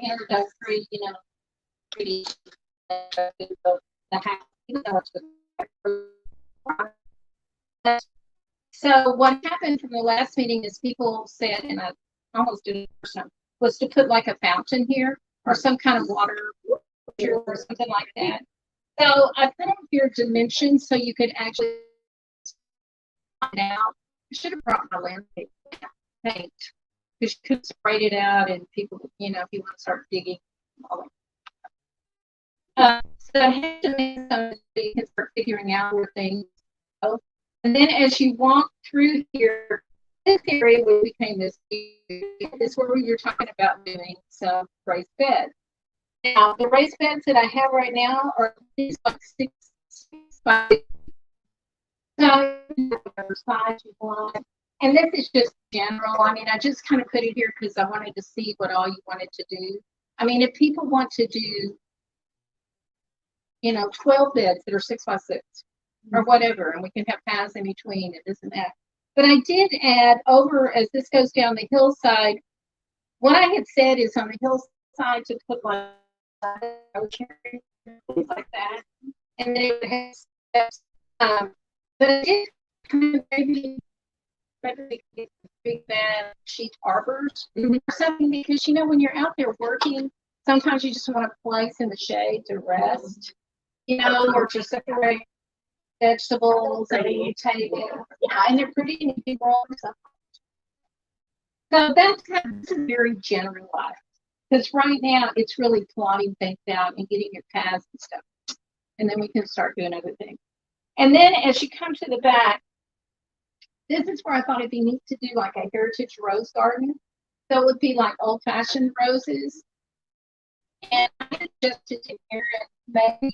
introductory, pretty the house, even though it's so what happened from the last meeting is people said, and I almost did it for some, was to put like a fountain here or some kind of water or something like that. So I put up your dimensions so you could actually find out. I should have brought my landscape paint because you could sprayed it out and people, if you want to start digging. So I had to make some so you can start figuring out where things go. And then as you walk through here, this area will became this is where we were talking about doing some raised beds. Now the raised beds that I have right now are these like 6 by size you want. And this is just general. I mean, I just kind of put it here because I wanted to see what all you wanted to do. I mean, if people want to do 12 beds that are 6 by 6 or whatever, and we can have paths in between and this and that. But I did add over as this goes down the hillside. What I had said is on the hillside to put like things like that, and then it would have steps. But I did kind of maybe get big bad sheet arbors or something because when you're out there working, sometimes you just want a place in the shade to rest. Or to separate vegetables and you take it. Yeah, and they're pretty and you can roll and stuff. So that's a very generalized. Because right now it's really plotting things out and getting your paths and stuff. And then we can start doing other things. And then as you come to the back, this is where I thought it'd be neat to do like a heritage rose garden. So it would be like old-fashioned roses. And I suggested to Aaron maybe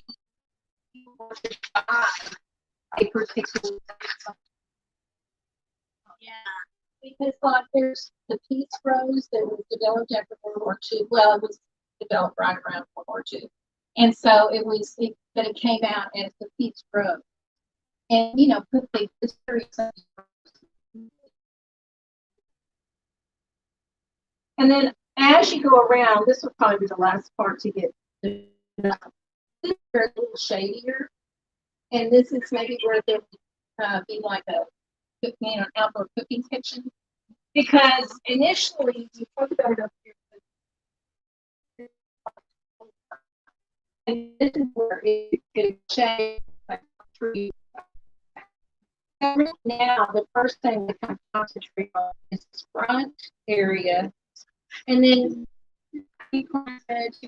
a particular because like there's the peach rose that was developed after World War II. Well, it was developed right around World War II, and so but it came out as the peach rose, and put the history. And then as you go around, this will probably be the last part to get. This is a little shadier. And this is maybe where there would be like an outdoor cooking kitchen. Because initially, you talk about it up here. And this is where it gets shade like tree. Now, the first thing we kind of concentrate on is this front area. And then you plants,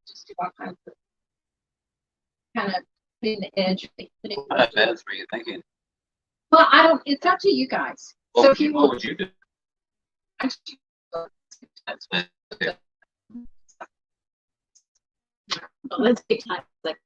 just do all kinds of kind of in the edge. How much beds were you thinking? Well, it's up to you guys. What so if you what would you do? Let's take time. Like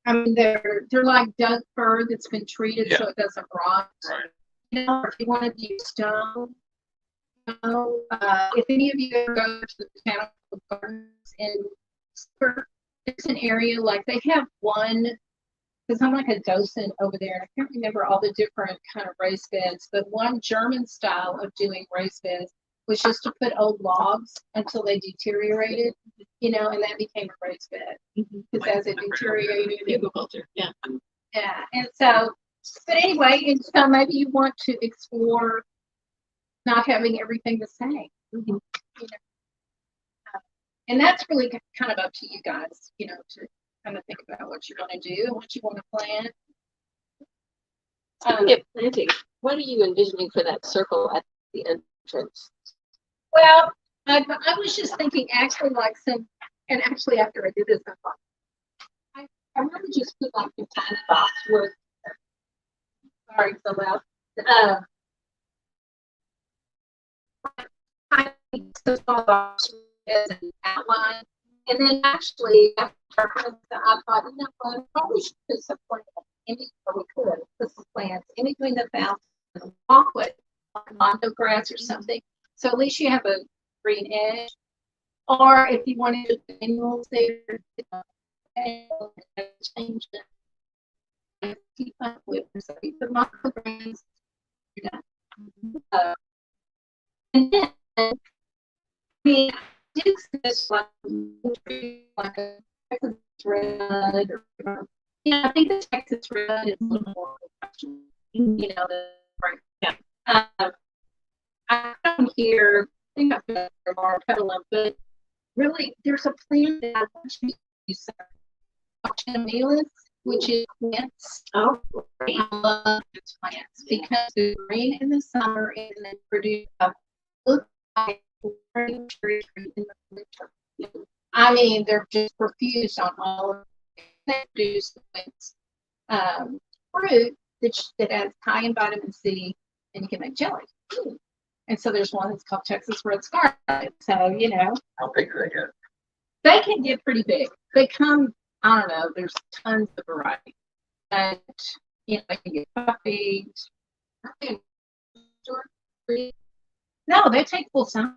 have they're like Doug fir that's been treated so it doesn't rot. Right. If you want to use stone, if any of you ever go to the botanical gardens in it's an area like they have one because I'm like a docent over there and I can't remember all the different kind of raised beds, but one German style of doing raised beds was just to put old logs until they deteriorated, and that became a raised bed because as it deteriorated, and so. But anyway, and so maybe you want to explore not having everything the same. And that's really kind of up to you guys, to kind of think about what you want to do and what you want to plan. Planting. What are you envisioning for that circle at the entrance? Well, I was just thinking actually like and actually after I did this, I thought, I really just put like the tiny box with sorry, so loud. The small box as an outline, and then actually after I thought, I probably should put some plants in between the fountain and the walkway, like mondo grass or something. So at least you have a green edge. Or if you wanted to put annuals there, change it. And keep up with so the microgreens. And then I mean, I do this like a Texas red, or I think the Texas red is a little more professional, the right. I come here, I think I've got more pedaling, but really, there's a plant that I want you to use, which is plants. Oh, I love those plants because they're green in the summer and then produce a look like green tree in the winter. I mean, they're just profuse on all of them. They produce fruit that has high in vitamin C, and you can make jelly. And so there's one that's called Texas Red Scarlet. So, How big do they get? they can get pretty big. They come, I don't know, there's tons of variety. And, they can get puffy. No, they take full size.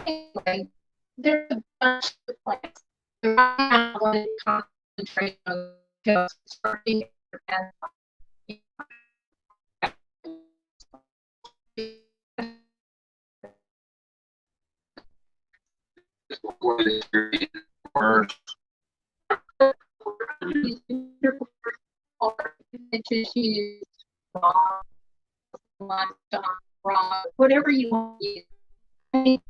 Anyway, there's a bunch of plants. I want to concentrate on just starting and just use raw, whatever you want to use. I mean,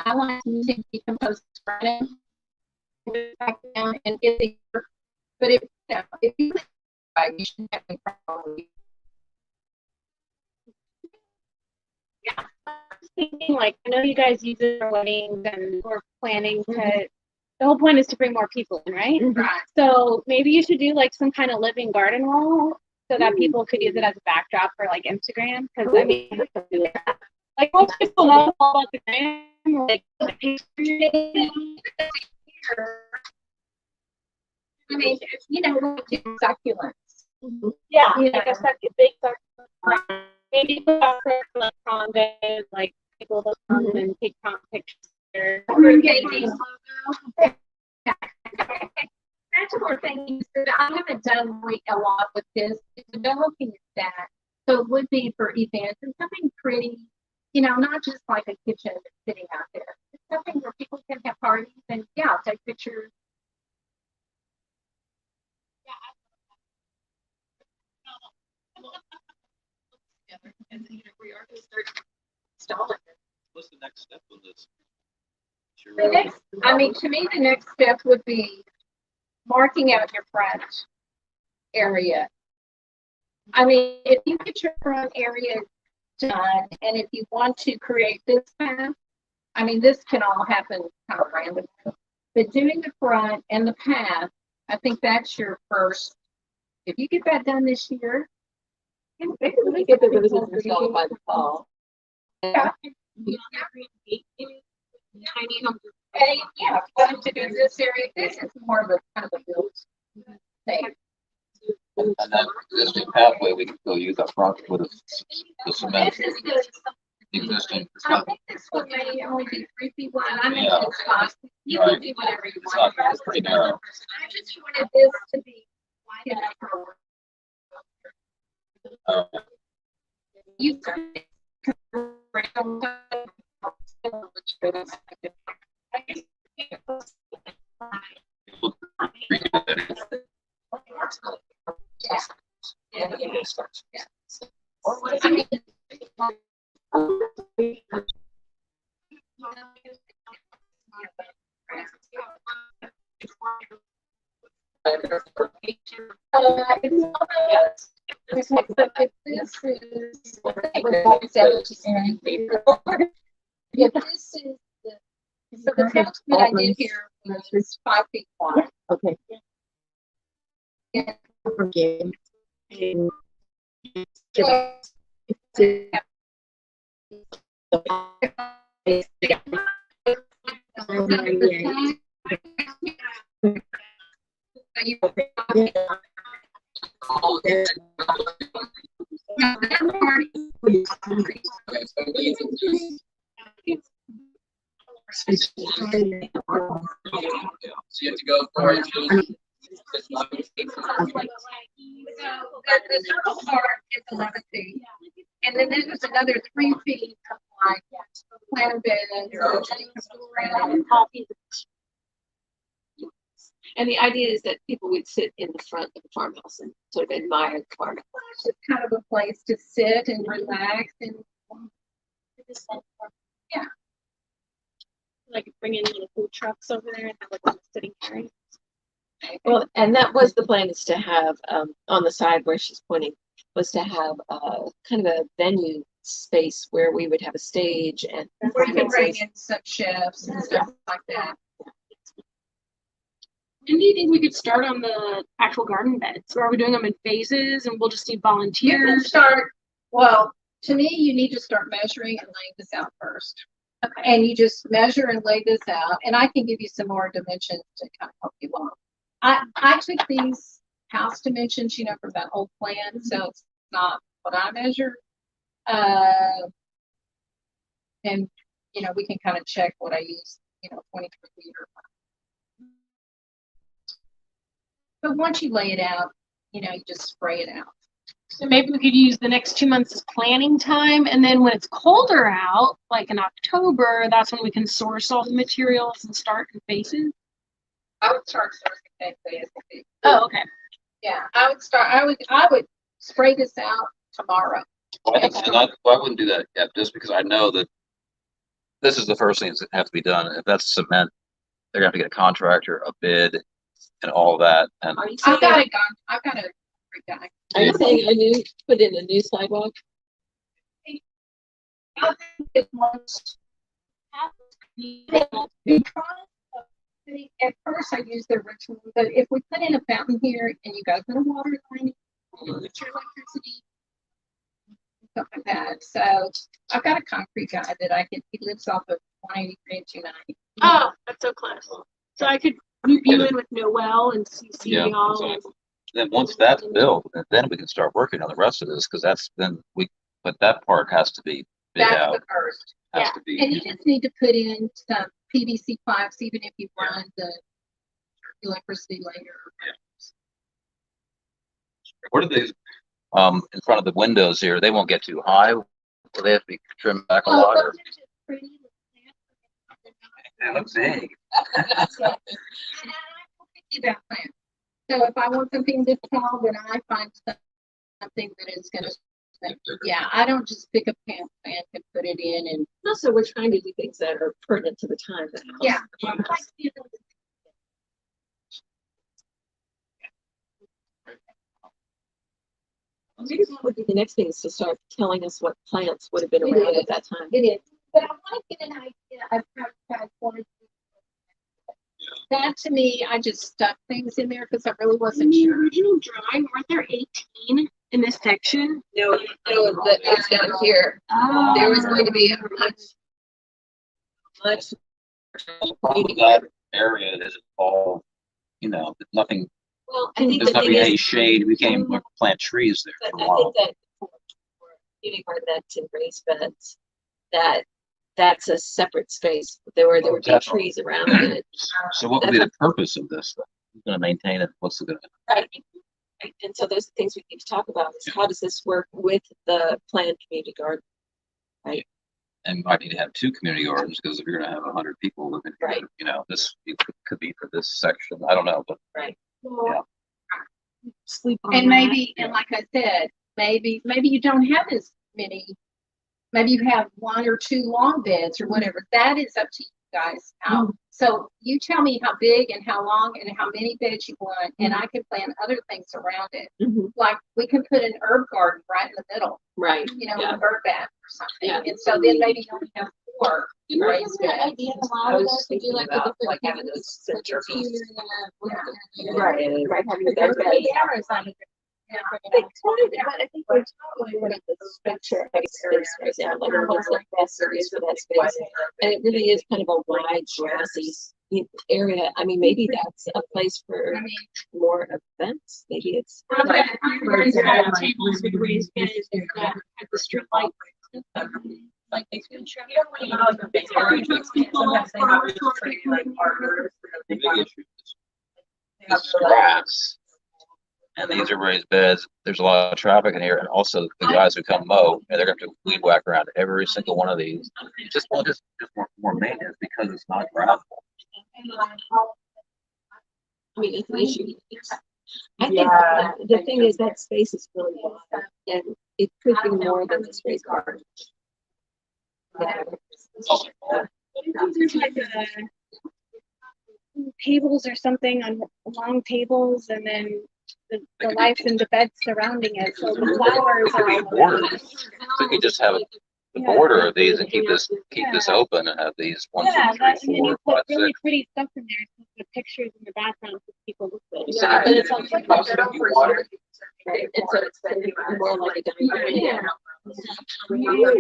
I like using decomposed Friday, back down and get the. But if you should have the probably. Yeah, I was thinking, like, I know you guys use it for weddings and for planning to. The whole point is to bring more people in, right? Right. So maybe you should do like some kind of living garden wall so that people could use it as a backdrop for like Instagram. Because I mean, like most people know all about the gram, like I mean, we do succulents. yeah, Yeah. like a big succulent. Maybe put out for like condos, like people will come and take pictures. That's one thing that I haven't done a lot with this. Developing that, so it would be for events and something pretty, not just like a kitchen that's sitting out there. It's something where people can have parties and take pictures. And we are going to start installing it. What's the next step with this? To me, the next step would be marking out your front area. I mean, if you get your front area done, and if you want to create this path, I mean, this can all happen kind of randomly. But doing the front and the path, I think that's your first. If you get that done this year, we get the roses installed by the fall. yeah. Tiny homes. Hey, yeah, wanted to do this area. This is more of a kind of a build thing. And that existing pathway we can still use up front with the cement. This is the Existing. I think this one may only be 3 feet wide. I mean, Yeah. it's fine. You Right. can do whatever you It's want. not- it's pretty narrow. I just wanted this to be wide enough for you. This is so the text that I did here was 5 feet wide. Okay. Yeah. Okay. So you have to go for it. So the circle part is 11 feet. And then there's another 3 feet of like planter bed or And the idea is that people would sit in the front of the farmhouse and sort of admire the farmhouse. It's just kind of a place to sit and relax and yeah. Like bring in little food trucks over there and have like a sitting area. Well, and that was the plan, is to have on the side where she's pointing, was to have kind of a venue space where we would have a stage and where you can bring in some chefs and stuff like that. And do you think we could start on the actual garden beds? Or are we doing them in phases and we'll just need You can volunteers? start, well, to me, you need to start measuring and laying this out first. Okay. And you just measure and lay this out, and I can give you some more dimensions to kind of help you along. I took these house dimensions, you know, from that old plan, so it's not what I measured. And, you know, we can kind of check what I used, you know, 23 feet or but once you lay it out, you know, you just spray it out. So maybe we could use the next 2 months as planning time, and then when it's colder out, like in October, that's when we can source all the materials and start in phases. I would start sourcing ASAP. Oh, okay. Yeah, I would spray this out tomorrow. Well, I wouldn't do that yet, just because I know that this is the first thing that have to be done. If that's cement, they're gonna have to get a contractor, a bid, and all that. And Are you saying, I've got a great guy. are you saying put in a new sidewalk? I think it was at first I used the original, but if we put in a fountain here and you go to the water line, it's your electricity, stuff like that. So I've got a concrete guy that he lives off of 183 and 290. Oh, that's so close. So I could loop you in with Noel and CC yeah, y'all. so then once that's built, then we can start working on the rest of this, because but that part has to be bid That's out. the first. Has Yeah. to be. And you just need to put in some PVC pipes, even if you run the electricity later. What are these in front of the windows here? They won't get too high. Will they have to be trimmed back a lot? Or? Those are just pretty little plants. They look big. And I will pick that plant. So if I want something this tall, then I find something that is going to. Yeah, I don't just pick a plant and put it in and. Also, we're trying to do things that are pertinent to the time of the house. Yeah. Maybe that would be the next thing, is to start telling us what plants would have been It around is. at that time. It is, but I want to get an idea of how quantity. That to me, I just stuck things in there because I really In wasn't the sure. original drawing, weren't there 18 in this section? No, it's down here. Oh. There was going to be a much. That area is all, you know, nothing. Well, I think There's the not thing being any is, shade. We can't even plant trees there but for a I while. think that for getting our nets and raised beds, that's a separate space. There would be Definitely. trees around it. So what would be the purpose of this? Who's going to maintain it? What's the good? Right. And so those things we need to talk about is, how does this work with the planned community garden? Right. And you might need to have 2 community gardens, because if you're going to have 100 people living here, Right. you know, this could be for this section. I don't know, but Right. Yeah. Sleep on And that. maybe, and like I said, maybe you don't have as many. Maybe you have 1 or 2 long beds or whatever. That is up to you guys. So you tell me how big and how long and how many beds you want, and I can plan other things around it. Mhm. Like we can put an herb garden right in the middle, Right. you know, Yeah. with a bird bath or something. Yeah. And so then maybe you only have 4 raised beds. I was thinking about like having those center pieces. Right. Right. Having the bed. Yeah. I think we're totally looking at this picture space right now, like almost like best areas for that space. And it really is kind of a wide, grassy area. I mean, maybe that's a place for more events. Maybe it's. Tables with raised beds and have the street light. like they can You don't really know like the big area. Sometimes they have to trade like partners. The big issue is grass. And these are raised beds. There's a lot of traffic in here, and also the guys who come mow, and they're going to have to weed whack around every single one of these. Just more maintenance because it's not gravel. I mean, it's an issue. I think the thing is that space is really wide, and it could be more than just raised gardens. Yeah. There's like tables or something on long tables, and then the lights and the beds surrounding it. So the flowers It could be are borders. So you could just have the border of these and keep this open and have these 1, 2, 3, and then 4, you put 5, really 6. pretty stuff in there, with pictures in the background for people to see. Yeah, But it's also right? And so it's gonna be more like a dining room. Yeah.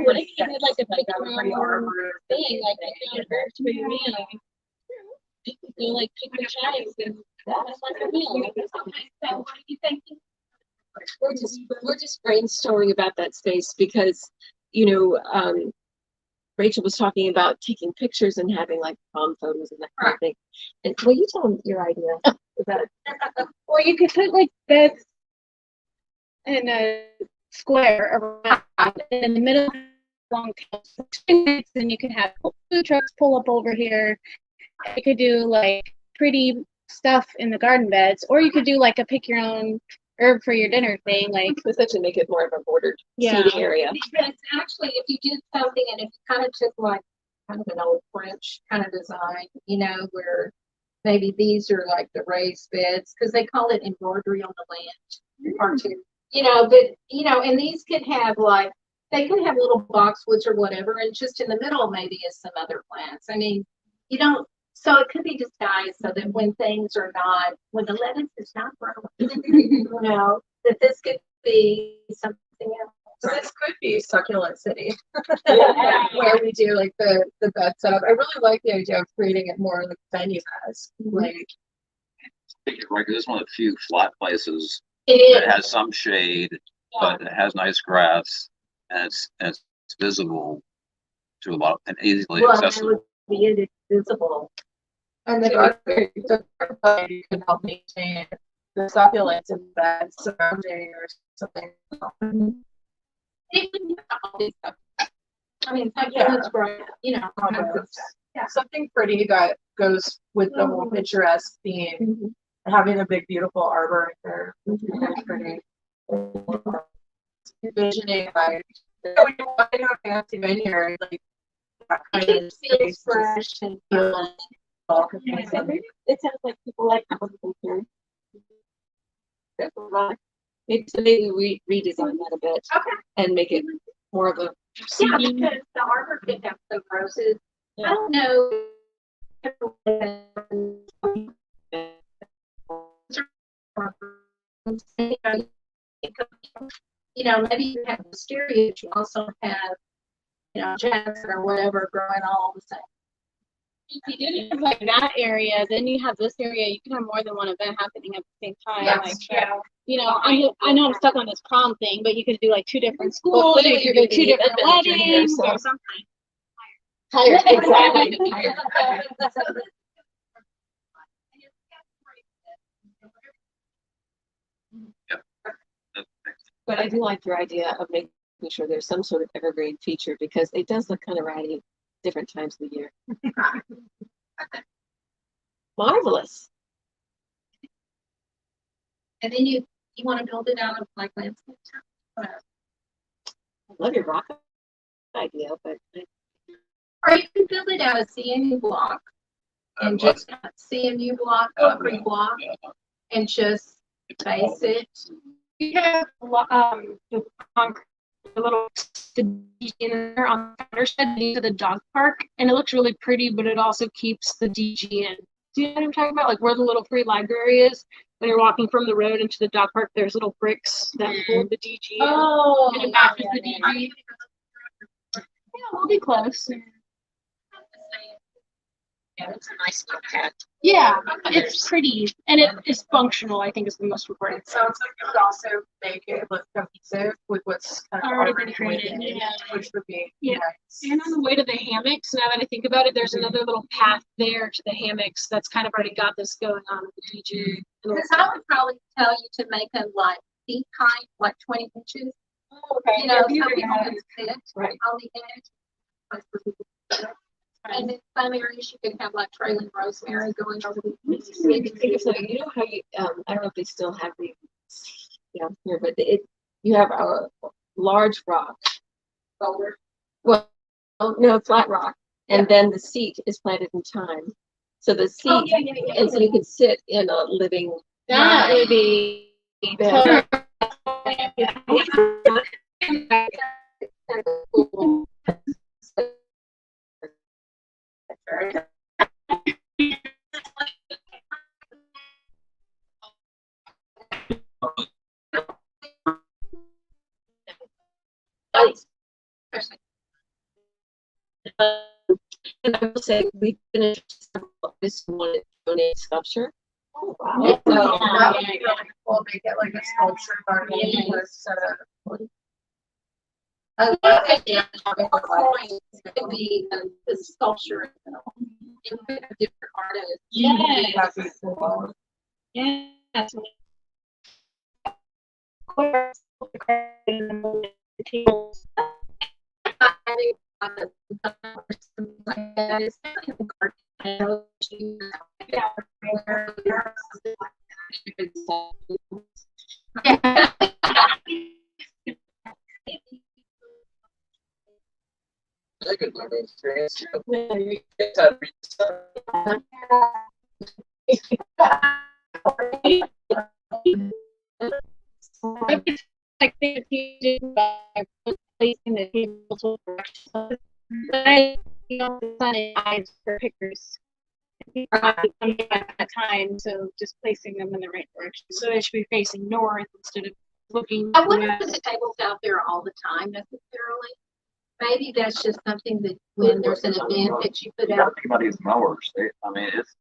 What if you did like a picture thing, like a for your meal? You like pick the chives and that's like a meal. So what do you think? We're just brainstorming about that space because, Rachel was talking about taking pictures and having like prom photos and that kind of thing. And well, you tell them your idea. Or you could put like beds in a square around, and in the middle, long tables, and you could have food trucks pull up over here. You could do like pretty stuff in the garden beds, or you could do like a pick your own herb for your dinner thing, like Essentially make it more of a bordered yeah. seating area. Because actually, if you did something and if you kind of took like kind of an old French kind of design, where maybe these are like the raised beds, because they call it embroidery on the land, cartoon, and these could have like, they could have little boxwoods or whatever, and just in the middle maybe is some other plants. I mean, so it could be disguised so that when things are not, when the lettuce is not growing, that this could be something else. So this could be Succulent City, where we do like the bed setup. I really like the idea of creating it more like venue has. Like, Right, 'cause it's one of the few flat places It that is. has some shade, but it has nice grass, and it's visible to a lot and easily Well, it accessible. would be invisible. and the garden you can help maintain the succulents in bed surrounding or something. It would have all these stuff. I mean, succulents grow, kinds of stuff. Yeah. Something pretty that goes with the whole picturesque theme. Having a big, beautiful arbor right there. That's pretty. Envisioning like, when you walk into a fancy vineyard, like that kind It of feels space fresh and feels welcoming. It sounds like people like that here. Maybe we redesign that a bit. Okay. And make it more of a Yeah, because the arbor could have some roses. I don't know. Maybe you have wisteria, but you also have, jasmine or whatever growing all the same. If you did like that area, then you have this area. You can have more than one event happening at the same time. I know I'm stuck on this prom thing, but you could do like 2 different schools. Well, You could do 2 different weddings or something. higher. Exactly. But I do like your idea of making sure there's some sort of evergreen feature because it does look kind of ratty different times of the year. Marvelous. And then you want to build it out of like landscape. I love your rock idea, but Or you can build it out of CMU block and just CMU block, concrete block, and just base it. You have the concrete, the in there on the watershed into the dog park, and it looks really pretty, but it also keeps the DG in. Do you know what I'm talking about? Like where the little free library is. When you're walking from the road into the dog park, there's little bricks that hold the DG in, and it matches the DG. Yeah, we'll be close. Yeah, it's a nice little pad. Yeah, it's pretty and it is functional. I think is the most important. It sounds like you would also make it look cohesive with what's kind of already created, within, yeah. which would be Yeah. nice. And on the way to the hammocks, now that I think about it, there's another little path there to the hammocks that's kind of already got this going on with the DG. Because I would probably tell you to make them like feet high, like 20 inches. Okay. You know, so people can sit Right. on the edge. Place for people to sit. And in some areas, you could have like trailing rosemary going over the. So you know how you I don't know if they still have these down here, but you have a large rock. Boulder. Well, no, flat rock, and then the seat is planted in time. So the seat, and so you can sit in a living. That would be bed. And I will say we finished this one donate sculpture. Oh, So that would be really cool. Make it like a sculpture garden with I love that idea of having a line. It's gonna be the sculpture. And you could have different artists. Yes. that'd be cool. Yes. The tables. Having or something like that. It's kind of a garden. Yeah. It's a good learning experience. You get to read stuff. like they did by placing the tables with directions. But I, you know, the sun and eyes for pickers. People have to come at a time, so just placing them in the right direction. So they should be facing north instead of looking I wouldn't put west. the tables out there all the time necessarily. Maybe that's just something that when there's an event that you put You gotta out. think about these mowers. I mean, it's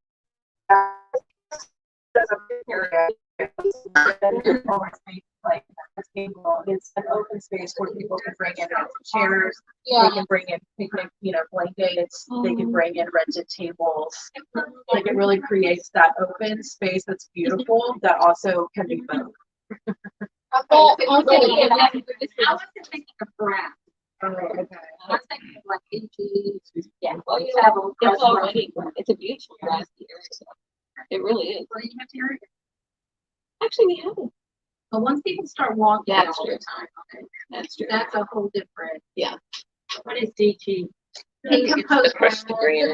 Like a table, it's an open space where people can bring in chairs, they can bring in picnic, blankets, they can bring in rented tables. Like it really creates that open space that's beautiful that also can be both. I was thinking of grass. Oh, okay. I was thinking of like EG. Yeah, well, you have it's already it's a beautiful grass here. So it really is. What do you have to hear? Actually, we haven't. But once people start walking That's all true. the time, okay, That's true. that's a whole different. Yeah. What is DG? Decomposed Crushed the green.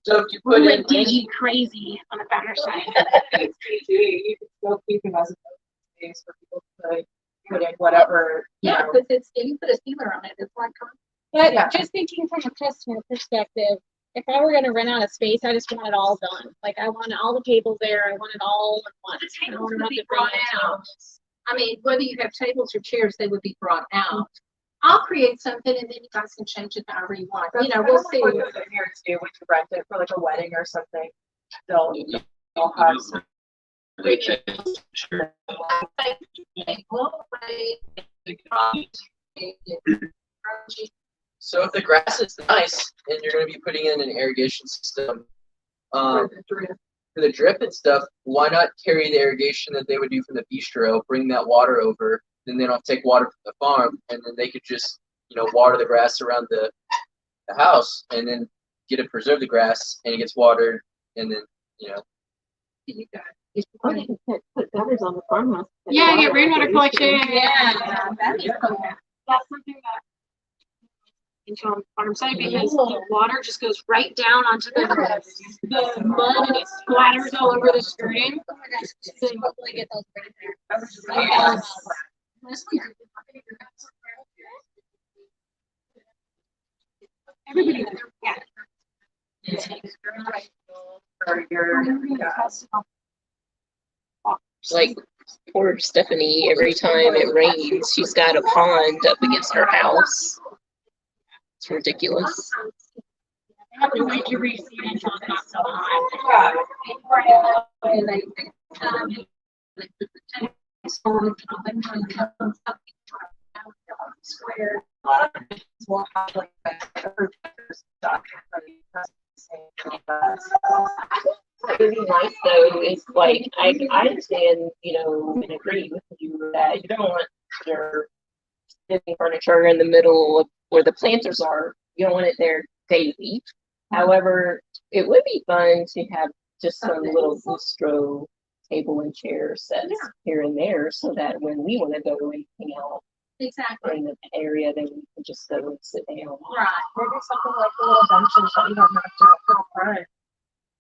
so if you We put in went DG crazy on the founder side. It's PG, you can still keep it as an open space for people to put in whatever, Yeah, because it's, if you put a sealer on it, it's like. But Yeah. just thinking from a customer perspective, if I were gonna rent out a space, I just want it all done. Like I want all the tables there, I want it all at once. The I tables don't would want be to bring brought it out. I mean, whether you have tables or chairs, they would be brought out. I'll create something and then you guys can change it however you want. You know, we'll see. What goes in here too, when you rent it for like a wedding or something, they'll have some. Sure. So if the grass is nice and you're going to be putting in an irrigation system, for the drip and stuff, why not carry the irrigation that they would do from the bistro, bring that water over, then they don't have to take water from the farm, and then they could just, water the grass around the house, and then get to preserve the grass, and it gets watered, and then, You got Or they can put gutters on the farmhouse. Yeah, get rainwater collection. Yeah, that'd be cool. That's something that into on farm side because the water just goes right down onto the mud and it splatters all over the stream. Oh my gosh, so hopefully get those right there. Yeah. Everybody, yeah. For your, yeah. like Poor Stephanie, every time it rains, she's got a pond up against her house. It's ridiculous. What would be nice though is like I understand, you know, and agree with you that you don't want your sitting furniture in the middle of where the planters are. You don't want it there daily. However, it would be fun to have just some little bistro table and chair sets here and there so that when we want to go and hang out Exactly. in the area, then we can just go and sit down. Right. Maybe something like the little benches that you don't have to go front.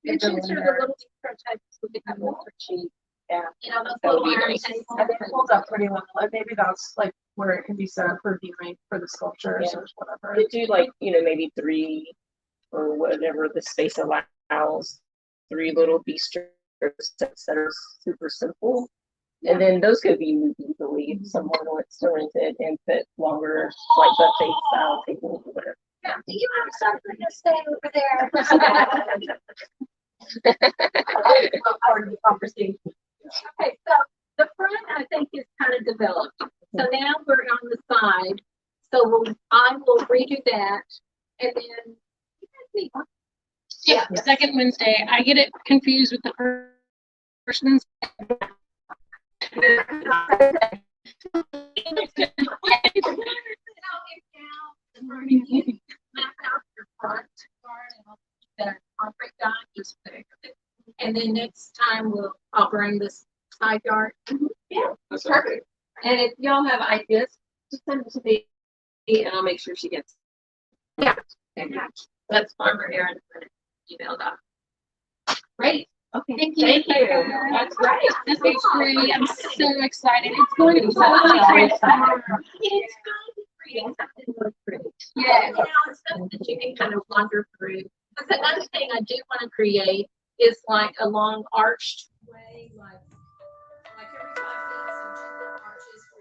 Benches are the little prototypes we have them for cheap. Yeah. You know, those That would little be iron nice. tables. And it holds up pretty well. Like maybe that's like where it can be set up for viewing for the sculptures Yeah. or whatever. Could do like, you know, maybe 3 or whatever the space allows, 3 little bistro sets that are super simple. And then those could be moved easily if someone wants to rent it and put longer, like buffet style tables or whatever. Yeah. Do you have something to stay over there? Part of the conversation. Okay, so the front I think is kind of developed. So now we're on the side. So I will redo that, and then you guys need one. Yeah, second Wednesday. I get it confused with the first Wednesday. And then next time I'll bring this side yard. Yeah, that's perfect. And if y'all have ideas, just send them to me and I'll make sure she gets. Yeah. Okay. That's Farmer Aaron email doc. Great. Okay. Thank you. That's great. This is great. I'm so excited. It's going to be so great. It's going to create something really pretty. Yeah. You know, it's something that you can kind of wander through. But another thing I do want to create is like a long arched way, like every 5 feet, some arches for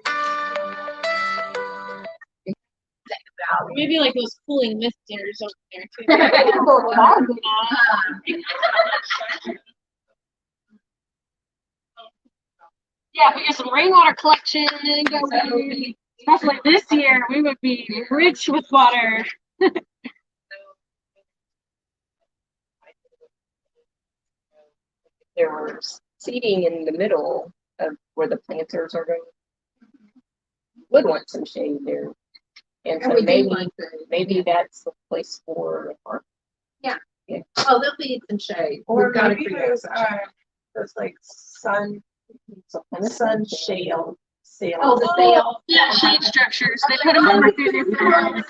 you. Maybe like those cooling mist stairs over there too. Yeah, if we get some rainwater collection going, especially this year, we would be rich with water. There was seating in the middle of where the planters are going. Would want some shade there. And so we do maybe, like that. maybe that's the place for our. Oh, there'll be some shade. Or We've got to maybe create those like sun shale sail. Oh, the sail. Yeah, shade structures. They put them over through their floors.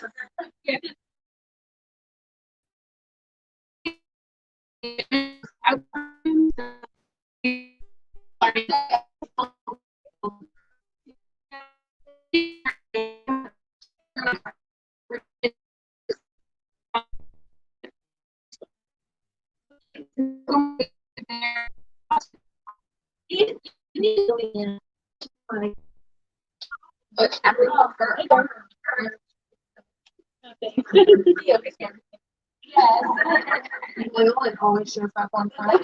It always shows up on time.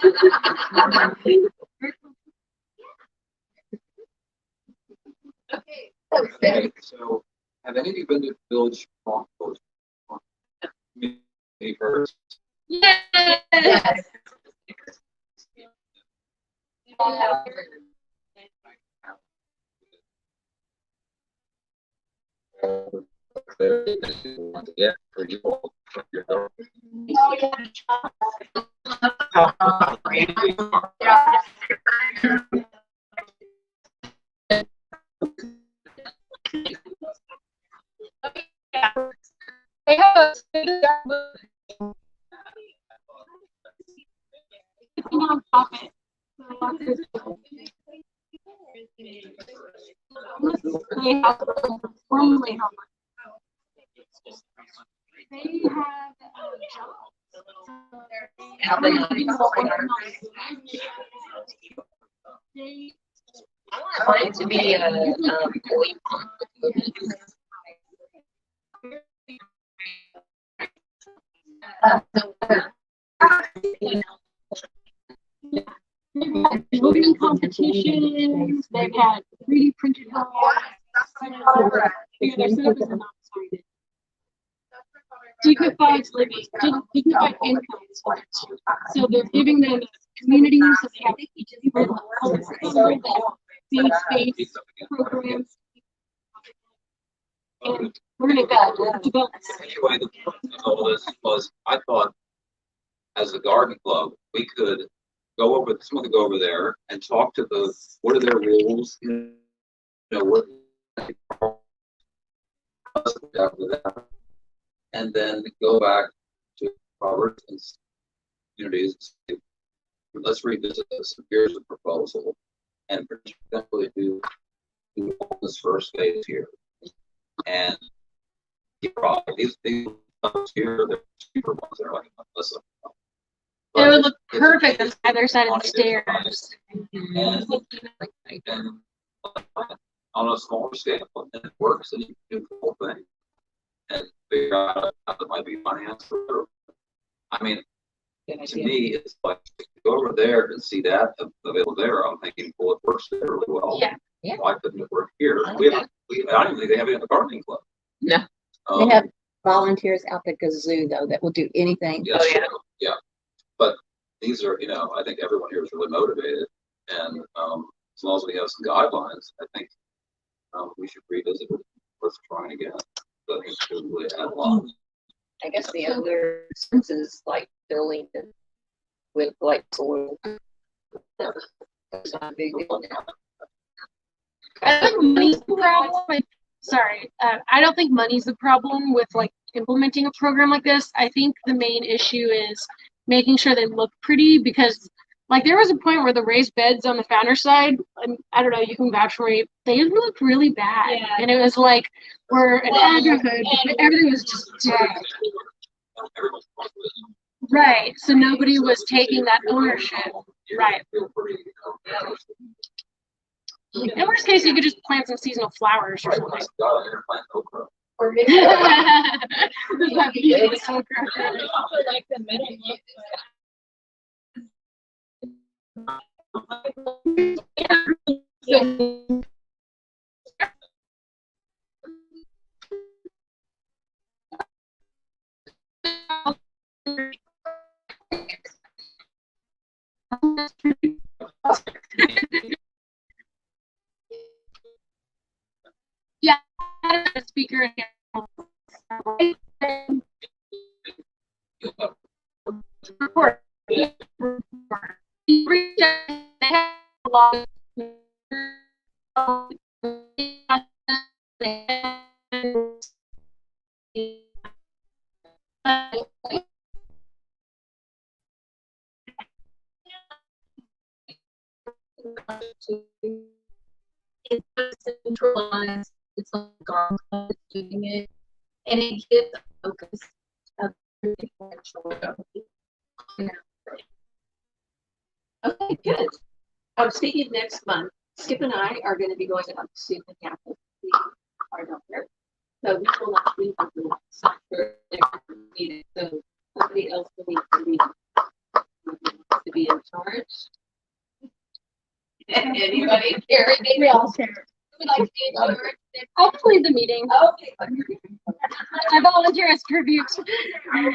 Okay, so have any of you been to Village Farmhouse? Me first. Yes. Yeah, for you. They have a non-profit. They have formerly they have jobs. They want it to be a koi pond. Voting competitions, they've had 3D printed homes. Yeah, their setup is not excited. Dignified living, dignified incomes for it too. So they're giving them communities, so they have people safe space programs. And we're gonna go develop. Anyway, the point of all this was, I thought, as a garden club, we could go over, someone could go over there and talk to the, what are their rules, you know, what, and then go back to Robert and communities and say, let's revisit this. Here's a proposal, and particularly do all this first phase here. And these ones here, they're cheaper ones. They're like less. It would look perfect on either side of the stairs. And on a smaller scale, and it works, and you can do the whole thing and figure out how it might be financed. I mean, to me, it's like to go over there and see that available there. I'm thinking, well, it works there really well. Yeah. Why couldn't it work here? I like I don't even think they have it in the gardening club. No. Um, They have volunteers out the gazoo though that will do anything. Yes, Oh, yeah. yeah. But these are, I think everyone here is really motivated, and as long as we have some guidelines, I think we should revisit it. Worth trying again. But I think it's really add a lot. I guess the other senses like filling it with like soil. That's not a big deal now. I think money's the problem. Sorry, I don't think money's the problem with like implementing a program like this. I think the main issue is making sure they look pretty, because like there was a point where the raised beds on the founder side, and I don't know, you can vouch for me, they looked really bad. Yeah. And it was like we're an neighborhood, but everything was just dead. Right. So nobody was taking that ownership. Right. In worst case, you could just plant some seasonal flowers or something. Or maybe That'd be really so Also like the middle look. Yeah, a speaker. Report. They have a lot of it's centralized, it's like garden club doing it, and it gives a focus of okay, good. Speaking of next month, Skip and I are going to be going up to the campus. We are not there, so we will not be at the next meeting. So somebody else will need to be in charge. Anybody care? We all share. Would like to be in charge? I'll just leave the meeting. Okay. I volunteer as tribute. And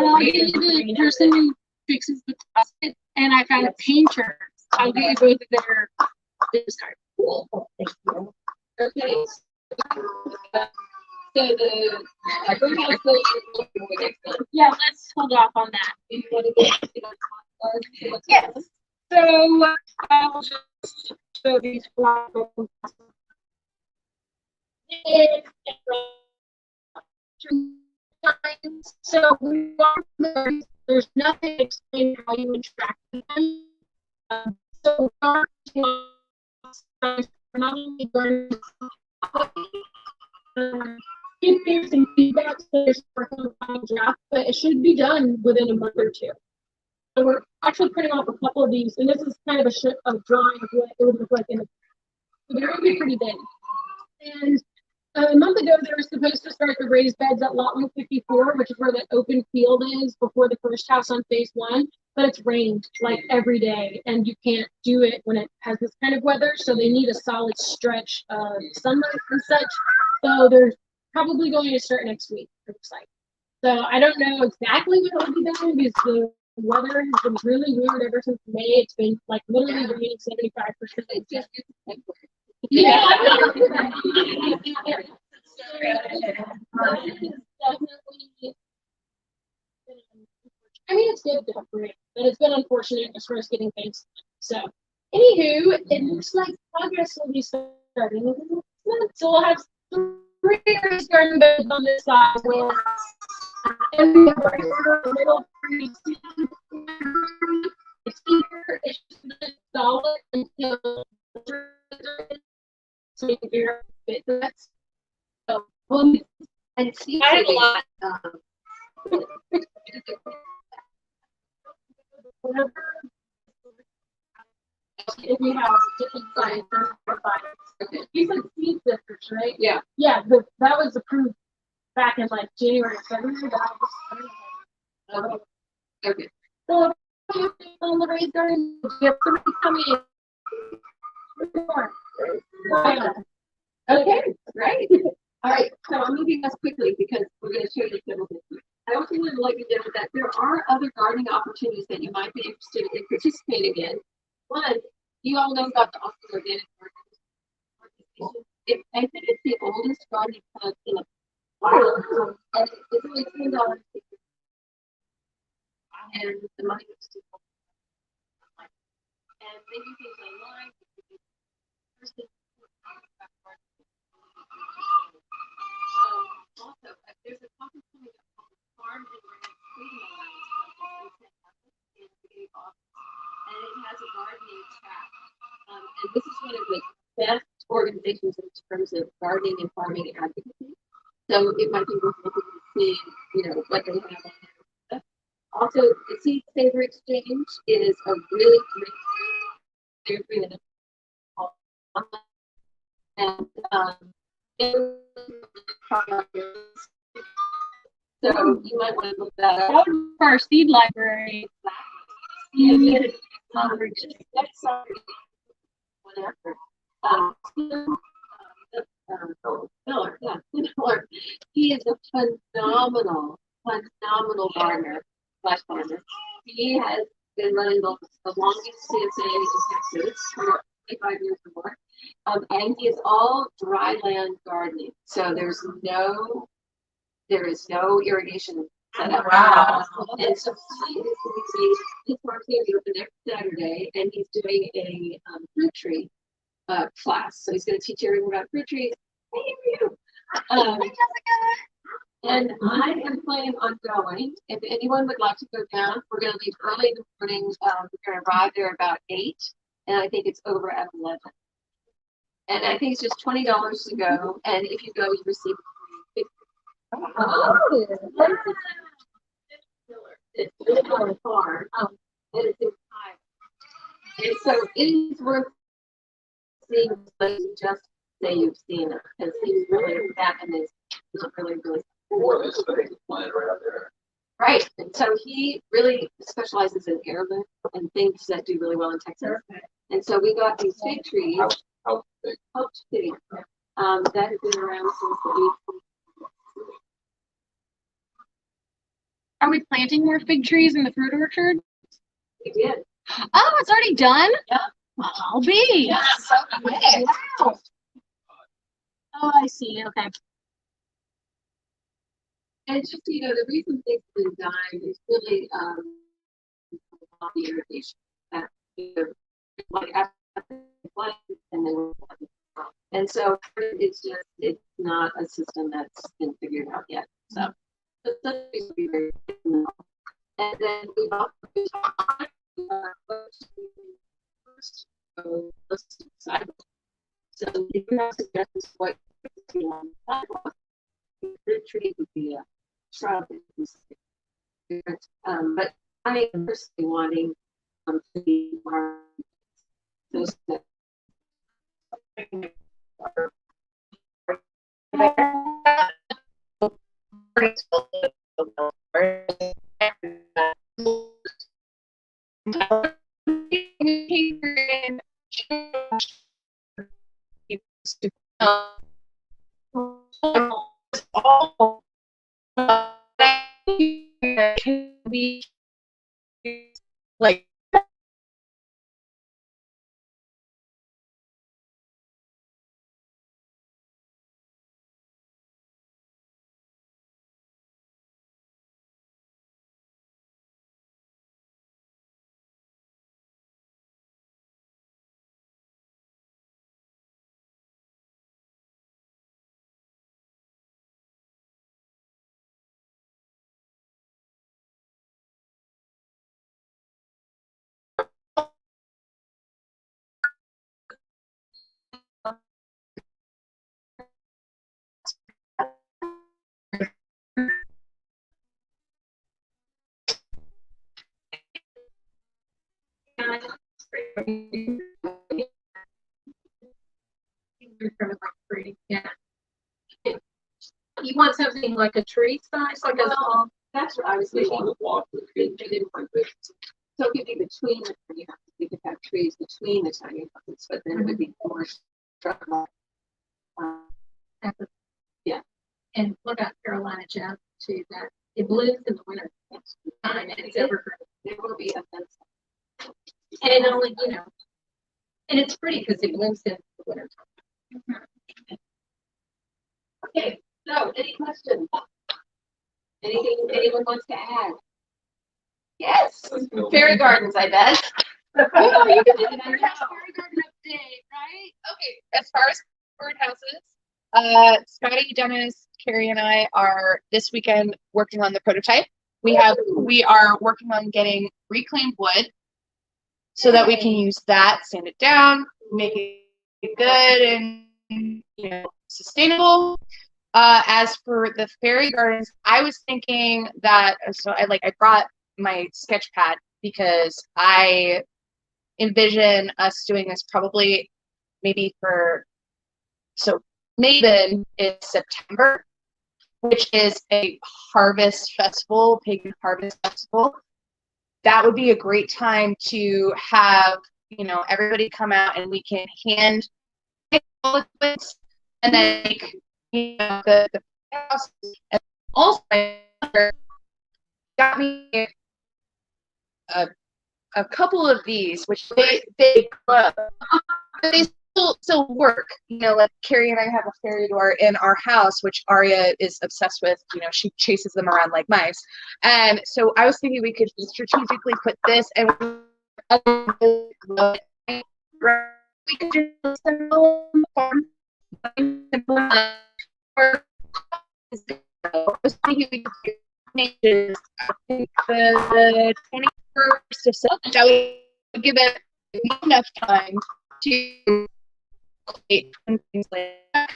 I'll give you the person who fixes the closet, and I found a painter. I'll give you both of their business cards. Cool. Thank you. Okay. So the greenhouse goes next month. Yeah, let's hold off on that. You want to go? Yes. So I'll just show these flowers. So there's nothing explaining how you interact with them. So not only gardeners, give me some feedback, so there's a final draft, but it should be done within a month or two. So we're actually printing off a couple of these, and this is kind of a drawing of what it would look like in the. But it would be pretty big. And a month ago, they were supposed to start the raised beds at lot 154, which is where the open field is before the first house on phase 1. But it's rained like every day, and you can't do it when it has this kind of weather. So they need a solid stretch of sunlight and such. So they're probably going to start next week, it looks like. So I don't know exactly what will be done because the weather has been really weird ever since May. It's been like literally raining 75%. Yeah. I mean, it's good to have rain, but it's been unfortunate as far as getting things done. So, anywho, it looks like progress will be starting in the next month. So we'll have 3 raised garden beds on this side with and we have a little tree. It's either it's just solid until so you can figure out fit that. So well, And it seems I have a lot. If we have different sizes, okay. You said seed sifters, right? Yeah. Yeah, that was approved back in like January, February. Okay. So on the raised garden, we have somebody coming in. Okay, great. All right, so I'm moving us quickly because we're going to show you several things. I also want to let you know that there are other gardening opportunities that you might be interested in participating in. One, you all know about the Austin Organic Garden. I think it's the oldest gardening club in the world, and it's only $10. And the money goes to and they do things online. Also, there's a conference coming up called the Farm and Ranch Freedom Alliance Conference in the beginning of August, and it has a gardening track. And this is one of the best organizations in terms of gardening and farming advocacy. So it might be worth looking to see, what they have on there. Also, the Seed Saver Exchange is a really great group. They're free and so you might want to look that up. For our seed library. Next summer, whatever. Miller, yeah, Miller. He is a phenomenal gardener, /farmer. He has been running the longest CSA in Texas for 25 years or more. And he is all dry land gardening. So there is no irrigation set up. Wow. And so his farm's going to be open next Saturday, and he's doing a fruit tree class. So he's going to teach everyone about fruit trees. And I am planning on going. If anyone would like to go down, we're going to leave early in the morning. We're going to arrive there about 8, and I think it's over at 11. And I think it's just $20 to go. And if you go, you receive it's really on a farm, and it's in time. And so it is worth seeing, but just say you've seen it, because he's really that, and is really Plant right out there. right. And so he really specializes in airlift and things that do really well in Texas. And so we got these fig trees. How big? That has been around since the 80s. Are we planting more fig trees in the fruit orchard? We did. Oh, it's already done? Yeah. Well, I'll be. Yeah, so quick. Wow. Oh, I see. Okay. And just, the reason things have been dying is really the irrigation. Like after the flood, and they were and so it's not a system that's been figured out yet. So and then we've also no suggestions what you want. The tree would be a shrub. But I am personally wanting to be more those that can be like Yeah. You want something like a tree size, like a that's what I was thinking. So it could be between the tiny houses. We could have trees between the tiny houses, but then it would be more shrub. Yeah. And what about Carolina Jazz too? That it blooms in the winter. And it's evergreen. There will be a fence. And it only, and it's pretty because it blooms in the winter. Okay, so any questions? Anything anyone wants to add? Yes, fairy gardens, I bet. Oh, you can do that. Fairy garden update, right? Okay, as far as birdhouses, Scotty, Dennis, Carrie, and I are this weekend working on the prototype. We are working on getting reclaimed wood so that we can use that, sand it down, make it good and sustainable. As for the fairy gardens, I was thinking that I brought my sketch pad because I envision us doing this probably maybe Maven is September, which is a harvest festival, pagan harvest festival. That would be a great time to have, everybody come out and we can hand pick all the goods and then make, the house. And also, got me a couple of these, which they grow, but they still work. Like Carrie and I have a fairy door in our house, which Aria is obsessed with. She chases them around like mice. And so I was thinking we could strategically put this and we could do simple farm. I was thinking we could do the 21st of September. That would give it enough time to create things like that.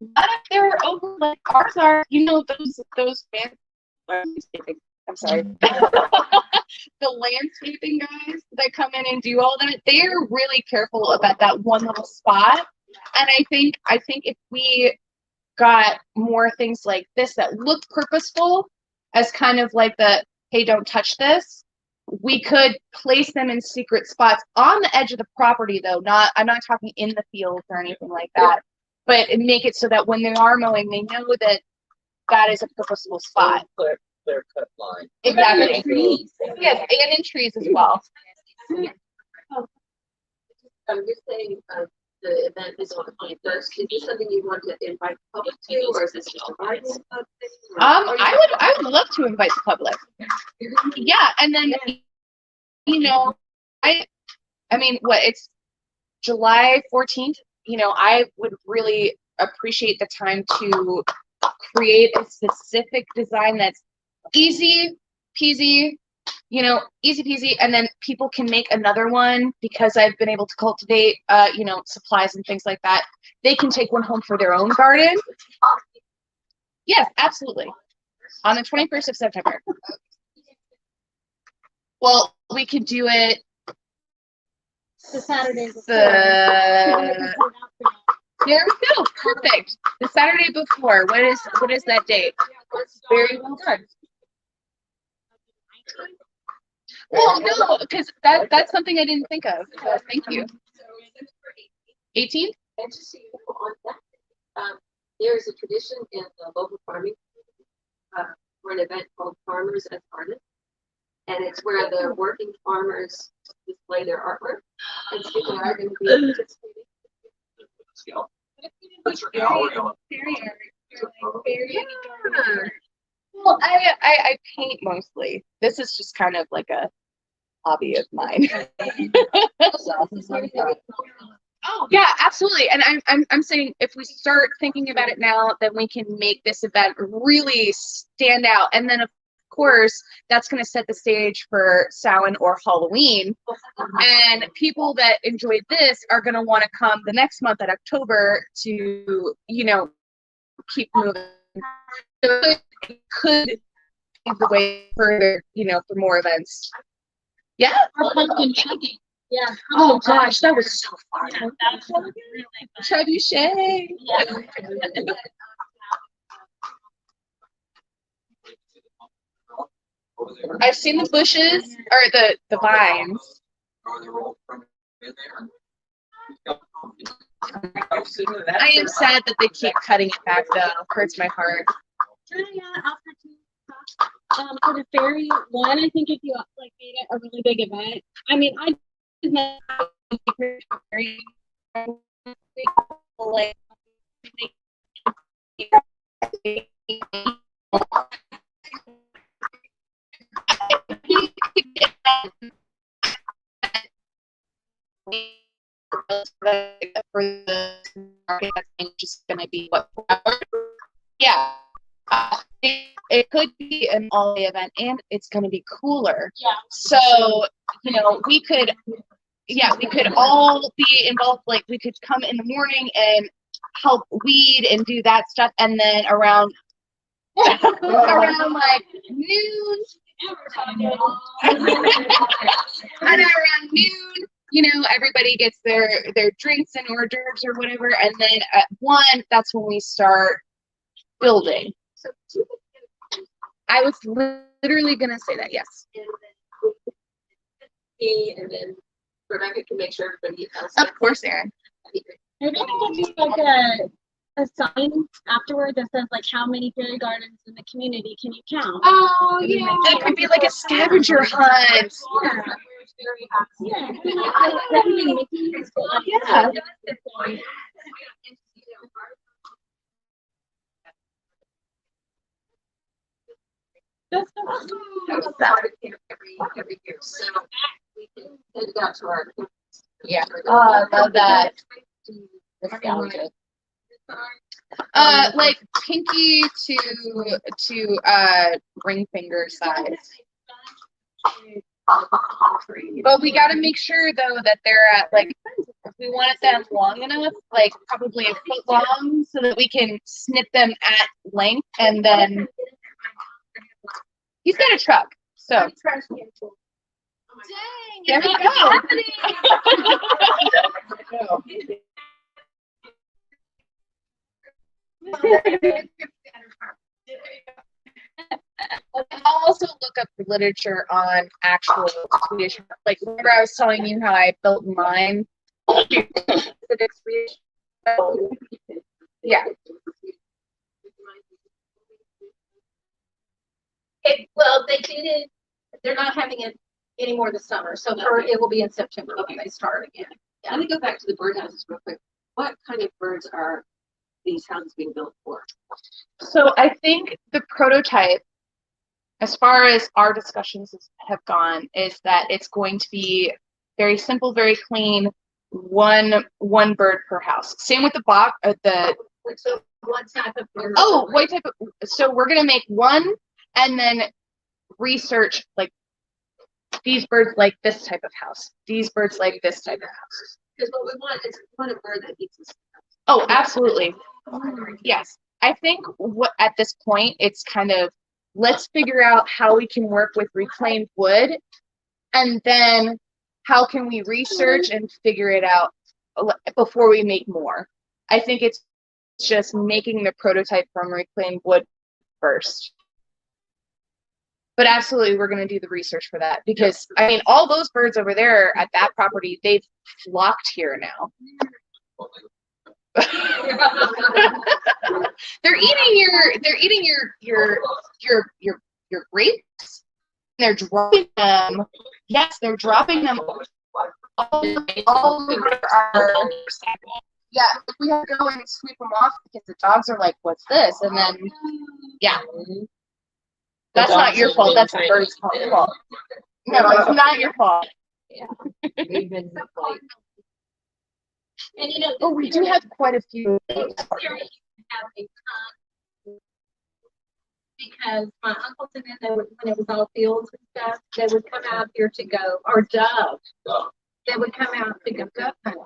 Not if they're over like ours are, those fans. I'm sorry. The landscaping guys that come in and do all that, they're really careful about that one little spot. And I think if we got more things like this that look purposeful as kind of like the, hey, don't touch this, we could place them in secret spots on the edge of the property though. I'm not talking in the field or anything like that, but make it so that when they are mowing, they know that is a purposeful spot. Clear cut line. Exactly. Trees. Yes, and in trees as well. I'm just saying, the event is on the 21st. Is this something you want to invite the public to, or is this just a private thing? I would love to invite the public. Yeah, and then I mean, it's July 14th. I would really appreciate the time to create a specific design that's easy peasy, you know, easy peasy. And then people can make another one because I've been able to cultivate, you know, supplies and things like that. They can take one home for their own garden. Yes, absolutely. On the 21st of September. Well, we could do it The Saturday before. there we go. Perfect. The Saturday before. What is that date? Very well done. Well, no, because that's something I didn't think of. So thank you. 18th? And just so you know, on that, there's a tradition in the local farming for an event called Farmers as Artists. And it's where the working farmers display their artwork. And so people are going to be participating. Well, I paint mostly. This is just kind of like a hobby of mine. Oh yeah, absolutely. And I'm saying if we start thinking about it now, then we can make this event really stand out. And then of course, that's going to set the stage for Samhain or Halloween. And people that enjoy this are going to want to come the next month at October to, you know, keep moving. So it could pave the way for, you know, for more events. Yeah. Or pumpkin chugging. Yeah. Oh gosh, that was so fun. Yeah, that was really fun. Trebuchet. Yeah. I've seen the bushes or the vines. I am sad that they keep cutting it back though. Hurts my heart. For the fairy one, I think if you like made it a really big event, I mean, I just met fairy like for the market, that's just going to be what? Yeah. It could be an all-day event, and it's going to be cooler. Yeah. So, you know, we could all be involved. Like, we could come in the morning and help weed and do that stuff, and then around like noon, and around noon, you know, everybody gets their drinks and hors d'oeuvres or whatever, and then at 1, that's when we start building. I was literally gonna say that, yes. And then Rebecca can make sure everybody else. Of course, Erin. I think it could be like a sign afterward that says like how many fairy gardens in the community can you count? Oh yeah. That could be like a scavenger hunt. Yeah. Yeah. That's every year. So we can send it out to our. Yeah. Oh, I love that. Like pinky to ring finger size. But we got to make sure though that they're at like, we want them long enough, like probably a foot long, so that we can snip them at length, and then he's got a truck, so. Dang, there we go. I'll also look up the literature on actual Swedish, like remember I was telling you how I built mine. Yeah. Well, they did it. They're not having it anymore this summer, so it will be in September when they start again. Let me go back to the birdhouses real quick. What kind of birds are these houses being built for? So I think the prototype, as far as our discussions have gone, is that it's going to be very simple, very clean, one bird per house. Same with the box. So what type of bird? Oh, what type of? So we're gonna make one, and then research like these birds like this type of house. These birds like this type of house. Because what we want is we want a bird that eats us. Oh, absolutely. Yes. I think what at this point it's kind of let's figure out how we can work with reclaimed wood, and then how can we research and figure it out before we make more. I think it's just making the prototype from reclaimed wood first. But absolutely, we're going to do the research for that because, I mean, all those birds over there at that property, they've flocked here now. They're eating your grapes. They're dropping them. Yes, they're dropping them all over our. Yeah, we have to go and sweep them off because the dogs are like, "What's this?" And then, yeah. That's not your fault. That's the bird's fault. No, it's not your fault. Yeah. Even like, and you know, Oh, we do have quite a few. have a because my uncles and them, they would, when it was all fields and stuff, they would come out here to go, or dove. They would come out to go dove hunt.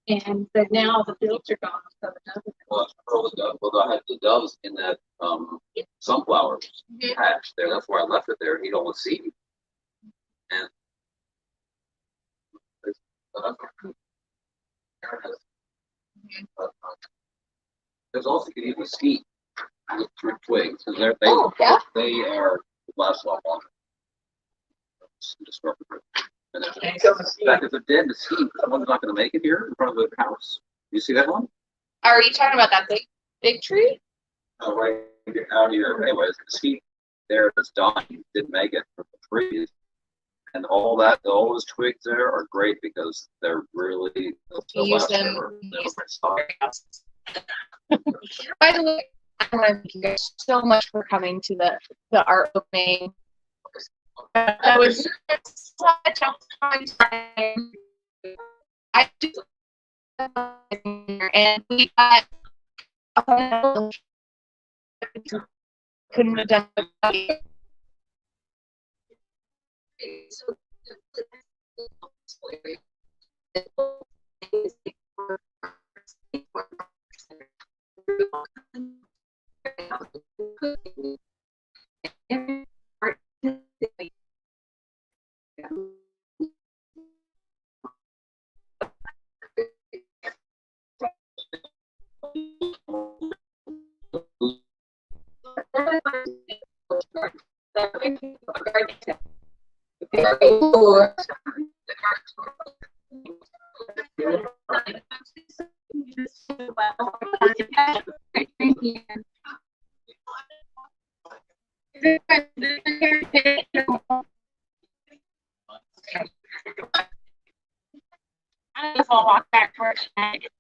And but now the fields are gone, so the dove. Well, I had the doves in that sunflower patch there. That's why I left it there. He'd always see me. And there's also you can even ski with through twigs because they are last a lot longer. And in fact, if they're dead mesquite, someone's not going to make it here in front of the house. You see that one? Are you talking about that big tree? Oh, right out here. Anyways, mesquite there that's dying didn't make it from the trees. And all those twigs there are great because they're really Use them. By the way, I want to thank you guys so much for coming to the art opening. That was such a fun time. I just and we got couldn't have done it. I'll walk back for it.